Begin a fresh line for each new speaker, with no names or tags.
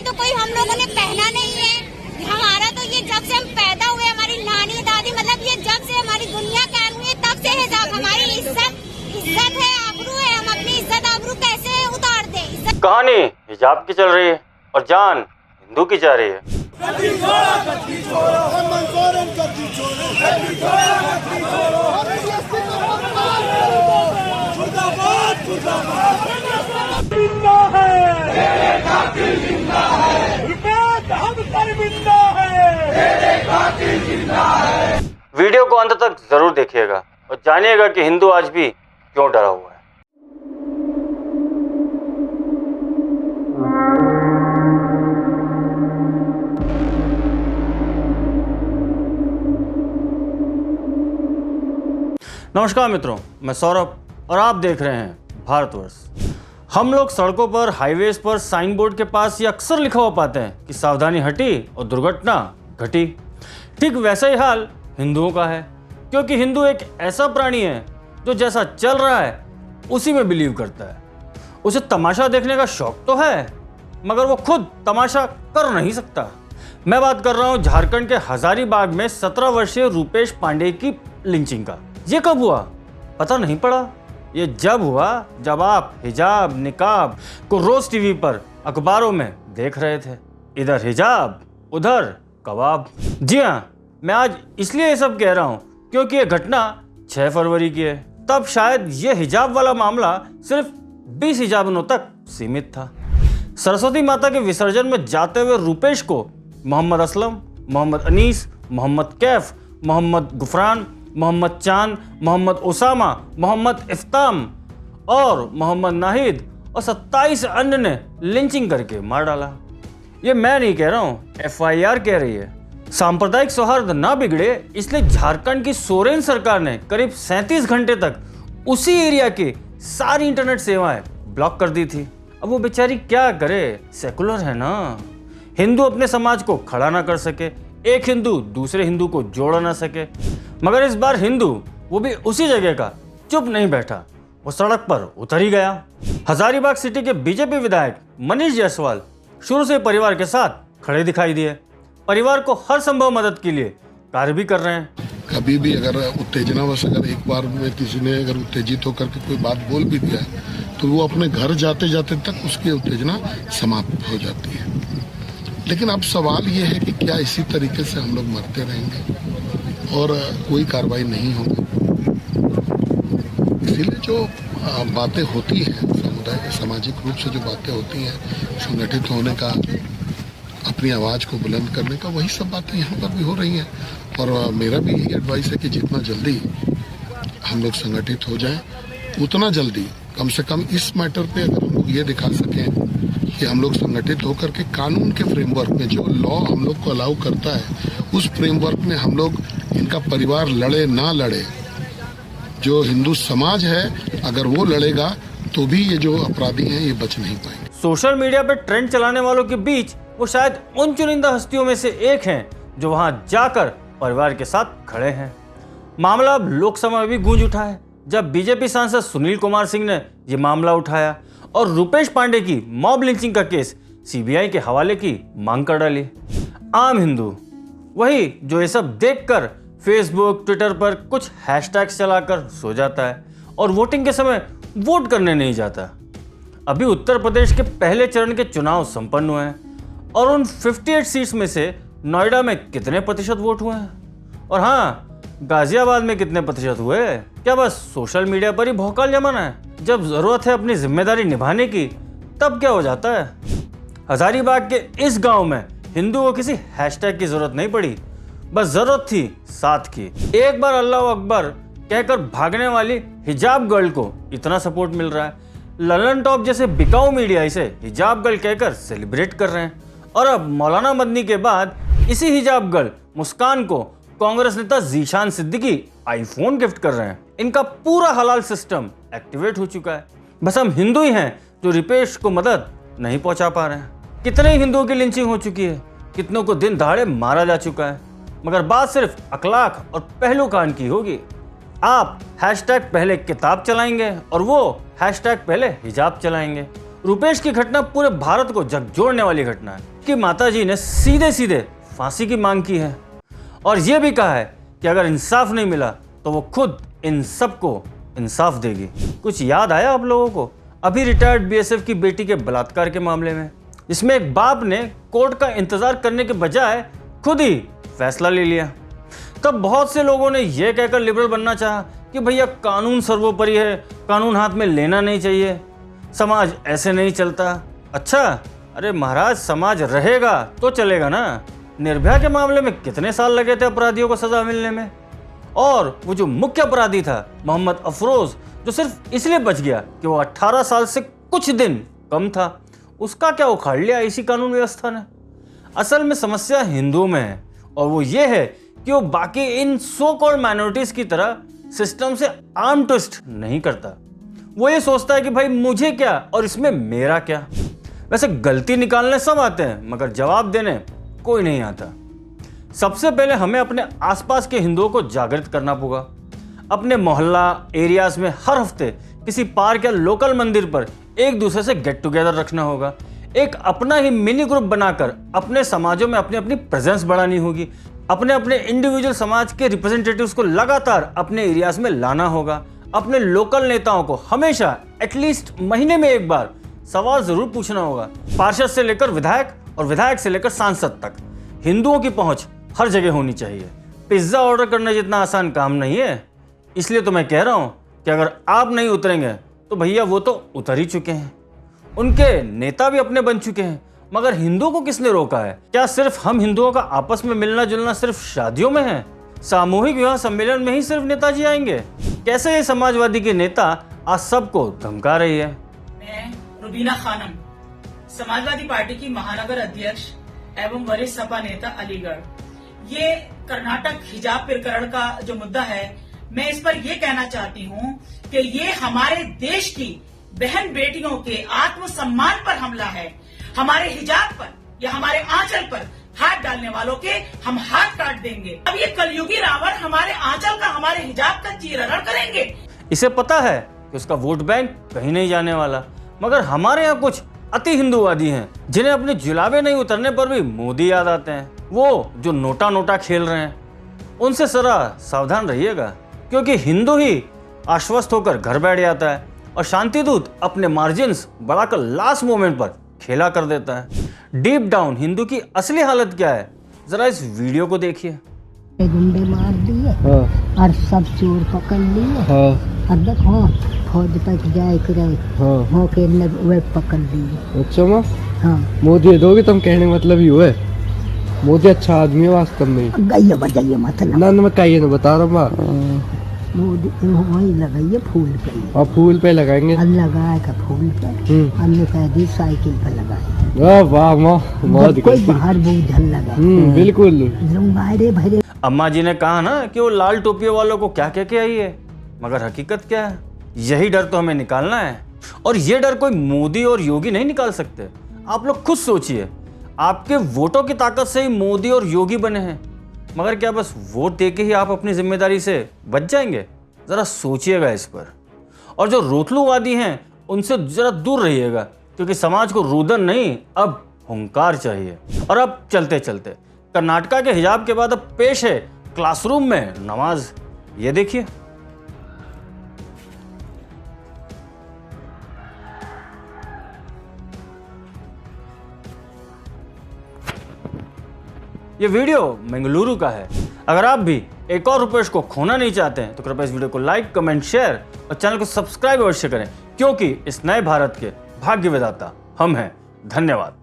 तो कोई हम लोगों ने पहना नहीं है। हमारा तो ये जब से हम पैदा हुए, हमारी नानी दादी मतलब ये जब से हमारी दुनिया कायम हुई है तब से हिजाब हमारी इज्जत है, आबरू है। हम अपनी इज्जत आबरू कैसे उतार दें?
कहानी हिजाब की चल रही है और जान हिंदू की जा रही है। वीडियो को अंत तक जरूर देखिएगा और जानिएगा कि हिंदू आज भी क्यों डरा हुआ है। नमस्कार मित्रों, मैं सौरभ और आप देख रहे हैं भारतवर्ष। हम लोग सड़कों पर, हाईवेज पर साइन बोर्ड के पास ये अक्सर लिखा हुआ पाते हैं कि सावधानी हटी और दुर्घटना घटी। ठीक वैसा ही हाल हिंदुओं का है, क्योंकि हिंदू एक ऐसा प्राणी है जो जैसा चल रहा है उसी में बिलीव करता है। उसे तमाशा देखने का शौक तो है, मगर वो खुद तमाशा कर नहीं सकता। मैं बात कर रहा हूँ झारखंड के हजारीबाग में 17 वर्षीय रूपेश पांडे की लिंचिंग का। ये कब हुआ पता नहीं पड़ा। ये जब हुआ जब आप हिजाब निकाब को रोज टीवी पर, अखबारों में देख रहे थे। इधर हिजाब उधर कबाब। जी हाँ, मैं आज इसलिए ये सब कह रहा हूँ क्योंकि ये घटना 6 फरवरी की है। तब शायद ये हिजाब वाला मामला सिर्फ 20 हिजाबनों तक सीमित था। सरस्वती माता के विसर्जन में जाते हुए रूपेश को मोहम्मद असलम, मोहम्मद अनीस, मोहम्मद कैफ, मोहम्मद गुफरान, मोहम्मद चांद, मोहम्मद ओसामा, मोहम्मद इफ्ताम और मोहम्मद नाहिद और 27 अन्य ने लिंचिंग करके मार डाला। ये मैं नहीं कह रहा हूँ, FIR कह रही है। सांप्रदायिक सौहार्द ना बिगड़े इसलिए झारखंड की सोरेन सरकार ने करीब 37 घंटे तक उसी एरिया की सारी इंटरनेट सेवाएं ब्लॉक कर दी थी। अब वो बेचारी क्या करे, सेकुलर है ना। हिंदू अपने समाज को खड़ा ना कर सके, एक हिंदू दूसरे हिंदू को जोड़ ना सके, मगर इस बार हिंदू वो भी उसी जगह का चुप नहीं बैठा, वो सड़क पर उतर ही गया। हजारीबाग सिटी के बीजेपी विधायक मनीष जायसवाल शुरू से परिवार के साथ खड़े दिखाई दिए। परिवार को हर संभव मदद के लिए कार्य भी कर रहे हैं।
कभी भी अगर उत्तेजनावश अगर एक बार में किसी ने अगर उत्तेजित होकर के कोई बात बोल भी दिया तो वो अपने घर जाते जाते तक उसकी उत्तेजना समाप्त हो जाती है। लेकिन अब सवाल ये है कि क्या इसी तरीके से हम लोग मरते रहेंगे और कोई कार्रवाई नहीं होगी? इसीलिए जो बातें होती हैं समुदाय सामाजिक रूप से जो बातें होती हैं, संगठित होने का, अपनी आवाज़ को बुलंद करने का, वही सब बातें यहाँ पर भी हो रही हैं। और मेरा भी यही एडवाइस है कि जितना जल्दी हम लोग संगठित हो जाएं, उतना जल्दी कम से कम इस मैटर पे अगर हम लोग ये दिखा सकें कि हम लोग संगठित होकर के कानून के फ्रेमवर्क में जो लॉ हम लोग को अलाउ करता है उस फ्रेमवर्क में हम लोग, इनका परिवार लड़े ना लड़े, जो हिंदू समाज है अगर वो लड़ेगा तो भी ये जो अपराधी हैं ये बच नहीं पाएंगे।
सोशल मीडिया पे ट्रेंड चलाने वालों के बीच वो शायद उन चुनिंदा हस्तियों में से एक हैं जो वहां जाकर परिवार के साथ खड़े हैं। मामला अब लोकसभा में भी गूंज उठा है जब बीजेपी सांसद सुनील कुमार सिंह ने यह मामला उठाया और रूपेश पांडे की मॉब लिंचिंग का केस CBI के हवाले की मांग कर डाली। आम हिंदू वही जो ये सब देखकर फेसबुक, ट्विटर पर कुछ हैशटैग्स चलाकर सो जाता है और वोटिंग के समय वोट करने नहीं जाता। अभी उत्तर प्रदेश के पहले चरण के चुनाव संपन्न हुए हैं और उन 58 सीट्स में से नोएडा में कितने प्रतिशत वोट हुए हैं और हाँ, गाजियाबाद में कितने प्रतिशत हुए? क्या बस सोशल मीडिया पर ही भौकाल जमाना है? जब जरूरत है अपनी जिम्मेदारी निभाने की तब क्या हो जाता है? हजारीबाग के इस गांव में हिंदू को किसी हैशटैग की जरूरत नहीं पड़ी, बस जरूरत थी साथ की। एक बार अल्लाह अकबर कहकर भागने वाली हिजाब गर्ल को इतना सपोर्ट मिल रहा है, ललन टॉप जैसे बिकाऊ मीडिया इसे हिजाब गर्ल कहकर सेलिब्रेट कर रहे हैं और अब मौलाना मदनी के बाद इसी हिजाब गर्ल मुस्कान को कांग्रेस नेता जीशान सिद्दीकी आईफोन गिफ्ट कर रहे हैं। इनका पूरा हलाल सिस्टम एक्टिवेट हो चुका है। बस हम हिंदू ही हैं जो रिपेश को मदद नहीं पहुंचा पा रहे हैं। कितने ही हिंदुओं की लिंचिंग हो चुकी है, कितनों को दिन दहाड़े मारा जा चुका है, मगर बात सिर्फ अखलाक और पहलू कान की होगी। आप हैशटैग पहले किताब चलाएंगे और वो हैशटैग पहले हिजाब चलाएंगे। रुपेश की घटना पूरे भारत को झकझोरने वाली घटना है कि माताजी ने सीधे सीधे फांसी की मांग की है और यह भी कहा है कि अगर इंसाफ नहीं मिला तो वो खुद इन सबको इंसाफ देगी। कुछ याद आया आप लोगों को अभी रिटायर्ड बीएसएफ की बेटी के बलात्कार के मामले में, जिसमें एक बाप ने कोर्ट का इंतजार करने के बजाय खुद ही फैसला ले लिया। तब बहुत से लोगों ने यह कहकर लिबरल बनना चाहा कि भैया कानून सर्वोपरि है, कानून हाथ में लेना नहीं चाहिए, समाज ऐसे नहीं चलता। अच्छा, अरे महाराज समाज रहेगा तो चलेगा ना। निर्भया के मामले में कितने साल लगे थे अपराधियों को सजा मिलने में, और वो जो मुख्य अपराधी था मोहम्मद अफरोज, जो सिर्फ इसलिए बच गया कि वो 18 साल से कुछ दिन कम था, उसका क्या उखाड़ लिया इसी कानून व्यवस्था ने। असल में समस्या हिंदुओं में है और वो ये है कि वो बाकी इन सो कॉल्ड माइनॉरिटीज की तरह सिस्टम से आर्म ट्विस्ट नहीं करता। वो ये सोचता है कि भाई मुझे क्या और इसमें मेरा क्या। वैसे गलती निकालने सब आते हैं मगर जवाब देने कोई नहीं आता। सबसे पहले हमें अपने आसपास के हिंदुओं को जागृत करना होगा। अपने मोहल्ला एरियाज में हर हफ्ते किसी पार्क या लोकल मंदिर पर एक दूसरे से गेट टुगेदर रखना होगा। एक अपना ही मिनी ग्रुप बनाकर अपने समाजों में अपनी अपनी प्रेजेंस बढ़ानी होगी। अपने अपने इंडिविजुअल समाज के रिप्रेजेंटेटिव्स को लगातार अपने एरियाज में लाना होगा। अपने लोकल नेताओं को हमेशा एटलीस्ट महीने में एक बार सवाल जरूर पूछना होगा। पार्षद से लेकर विधायक और विधायक से लेकर सांसद तक हिंदुओं की पहुंच हर जगह होनी चाहिए। पिज्जा ऑर्डर करना जितना आसान काम नहीं है, इसलिए तो मैं कह रहा हूं कि अगर आप नहीं उतरेंगे तो भैया वो तो उतर ही चुके हैं। उनके नेता भी अपने बन चुके हैं, मगर हिंदुओं को किसने रोका है? क्या सिर्फ हम हिंदुओं का आपस में मिलना जुलना सिर्फ शादियों में है? सामूहिक विवाह सम्मेलन में ही सिर्फ नेताजी आएंगे? कैसे ये समाजवादी के नेता आज सबको धमका रही है?
मैं रुबीना खानम, समाजवादी पार्टी की महानगर अध्यक्ष एवं वरिष्ठ सपा नेता अलीगढ़। ये कर्नाटक हिजाब प्रकरण का जो मुद्दा है, मैं इस पर ये कहना चाहती हूँ कि ये हमारे देश की बहन बेटियों के आत्मसम्मान पर हमला है। हमारे हिजाब पर या हमारे आंचल पर हाथ डालने वालों के हम हाथ काट देंगे। अब ये कलयुगी रावण हमारे आंचल का, हमारे हिजाब का चीरहरण करेंगे।
इसे पता है कि उसका वोट बैंक कहीं नहीं जाने वाला, मगर हमारे यहाँ कुछ अति हिंदूवादी हैं जिन्हें अपने जुलाबे नहीं उतरने पर भी मोदी याद आते हैं। वो जो नोटा नोटा खेल रहे हैं, उनसे जरा सावधान रहिएगा, क्योंकि हिंदू ही आश्वस्त होकर घर बैठ जाता है और शांतिदूत अपने मार्जिन्स बढ़ाकर लास्ट मोमेंट पर खेला कर देता है। डीप डाउन हिंदू की असली हालत क्या है, जरा इस वीडियो को देखिए।
गुंडे मार दिए और सब चोर पकड़ लिए। अब देखो फौज तक जाए हो के वे पकड़ लिए।
अच्छा माँ,
हाँ
मोदी दोगे तुम कहने मतलब ही हुए मोदी अच्छा आदमी है वास्तव में।
गई बजाइए मतलब
ना मैं कहिए ना बता रहा माँ।
मोदी वही लगाइए फूल पे,
और फूल पे लगाएंगे।
अब लगाए का फूल पे, हमने कह दी साइकिल पे लगाए।
वाह माँ,
कोई बाहर बूझल लगा।
बिल्कुल
लुंगारे भरे।
अम्मा जी ने कहा ना कि वो लाल टोपियों वालों को क्या कह के आई है, मगर हकीकत क्या है? यही डर तो हमें निकालना है, और ये डर कोई मोदी और योगी नहीं निकाल सकते। आप लोग खुद सोचिए, आपके वोटों की ताकत से ही मोदी और योगी बने हैं, मगर क्या बस वोट देके ही आप अपनी जिम्मेदारी से बच जाएंगे? जरा सोचिएगा इस पर। और जो रोतलूवादी हैं उनसे जरा दूर रहिएगा, क्योंकि समाज को रुदन नहीं, अब हुंकार चाहिए। और अब चलते चलते कर्नाटका के हिजाब के बाद अब पेश है क्लासरूम में नमाज। ये देखिए। ये वीडियो बेंगलुरु का है। अगर आप भी एक और रुपेश को खोना नहीं चाहते हैं तो कृपया इस वीडियो को लाइक, कमेंट, शेयर और चैनल को सब्सक्राइब अवश्य करें, क्योंकि इस नए भारत के भाग्य विधाता हम हैं। धन्यवाद।